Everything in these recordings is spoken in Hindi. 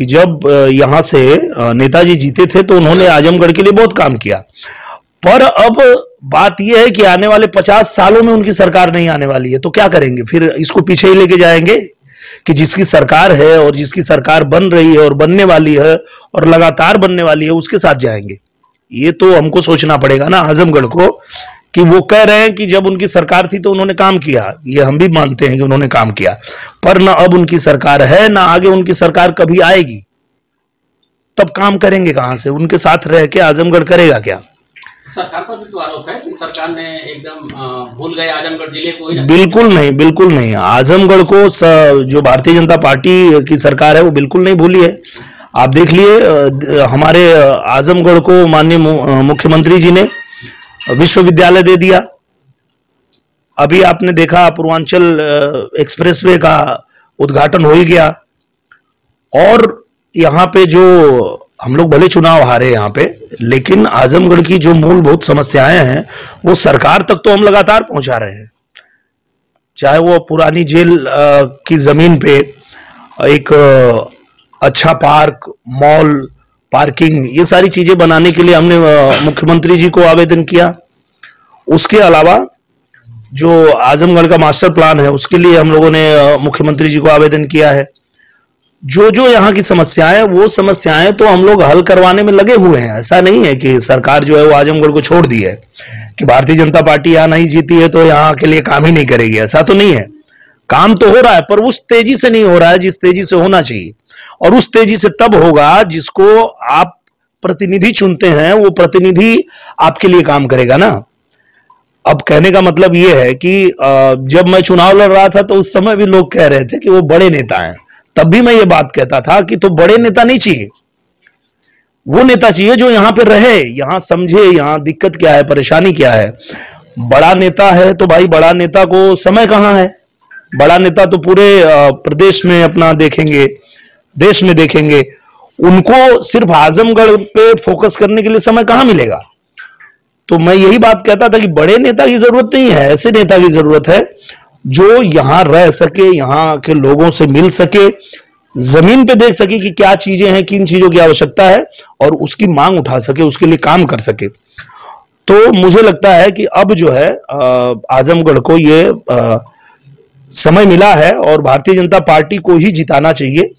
कि जब यहां से नेताजी जीते थे तो उन्होंने आजमगढ़ के लिए बहुत काम किया, पर अब बात यह है कि आने वाले 50 सालों में उनकी सरकार नहीं आने वाली है, तो क्या करेंगे फिर? इसको पीछे ही लेके जाएंगे कि जिसकी सरकार है और जिसकी सरकार बन रही है और बनने वाली है और लगातार बनने वाली है उसके साथ जाएंगे? ये तो हमको सोचना पड़ेगा ना आजमगढ़ को, कि वो कह रहे हैं कि जब उनकी सरकार थी तो उन्होंने काम किया, ये हम भी मानते हैं कि उन्होंने काम किया, पर ना अब उनकी सरकार है ना आगे उनकी सरकार कभी आएगी, तब काम करेंगे कहां से? उनके साथ रह के आजमगढ़ करेगा क्या? सरकार पर भी तो आरोप है कि सरकार ने एकदम भूल गए आजमगढ़ जिले को। बिल्कुल नहीं, बिल्कुल नहीं। आजमगढ़ को जो भारतीय जनता पार्टी की सरकार है वो बिल्कुल नहीं भूली है। आप देख लिए हमारे आजमगढ़ को माननीय मुख्यमंत्री जी ने विश्वविद्यालय दे दिया। अभी आपने देखा पूर्वांचल एक्सप्रेसवे का उद्घाटन हो ही गया। और यहां पे जो हम लोग भले चुनाव हारे यहां पे, लेकिन आजमगढ़ की जो मूलभूत समस्याएं हैं वो सरकार तक तो हम लगातार पहुंचा रहे हैं। चाहे वो पुरानी जेल की जमीन पे एक अच्छा पार्क, मॉल, पार्किंग, ये सारी चीजें बनाने के लिए हमने मुख्यमंत्री जी को आवेदन किया। उसके अलावा जो आजमगढ़ का मास्टर प्लान है उसके लिए हम लोगों ने मुख्यमंत्री जी को आवेदन किया है। जो जो यहाँ की समस्याएं, वो समस्याएं तो हम लोग हल करवाने में लगे हुए हैं। ऐसा नहीं है कि सरकार जो है वो आजमगढ़ को छोड़ दी है, कि भारतीय जनता पार्टी यहां नहीं जीती है तो यहां के लिए काम ही नहीं करेगी, ऐसा तो नहीं है। काम तो हो रहा है, पर उस तेजी से नहीं हो रहा है जिस तेजी से होना चाहिए। और उस तेजी से तब होगा जिसको आप प्रतिनिधि चुनते हैं, वो प्रतिनिधि आपके लिए काम करेगा ना। अब कहने का मतलब यह है कि जब मैं चुनाव लड़ रहा था तो उस समय भी लोग कह रहे थे कि वो बड़े नेता हैं, तब भी मैं ये बात कहता था कि तो बड़े नेता नहीं चाहिए, वो नेता चाहिए जो यहां पे रहे, यहां समझे यहां दिक्कत क्या है, परेशानी क्या है। बड़ा नेता है तो भाई बड़ा नेता को समय कहां है? बड़ा नेता तो पूरे प्रदेश में अपना देखेंगे, देश में देखेंगे, उनको सिर्फ आजमगढ़ पे फोकस करने के लिए समय कहां मिलेगा? तो मैं यही बात कहता था कि बड़े नेता की जरूरत नहीं है, ऐसे नेता की जरूरत है जो यहां रह सके, यहां के लोगों से मिल सके, जमीन पे देख सके कि क्या चीजें हैं, किन चीजों की आवश्यकता है और उसकी मांग उठा सके, उसके लिए काम कर सके। तो मुझे लगता है कि अब जो है आजमगढ़ को ये समय मिला है और भारतीय जनता पार्टी को ही जिताना चाहिए,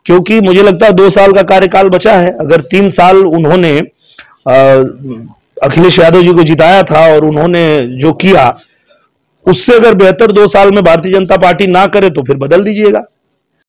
क्योंकि मुझे लगता है 2 साल का कार्यकाल बचा है। अगर 3 साल उन्होंने अखिलेश यादव जी को जिताया था और उन्होंने जो किया उससे अगर बेहतर 2 साल में भारतीय जनता पार्टी ना करे तो फिर बदल दीजिएगा।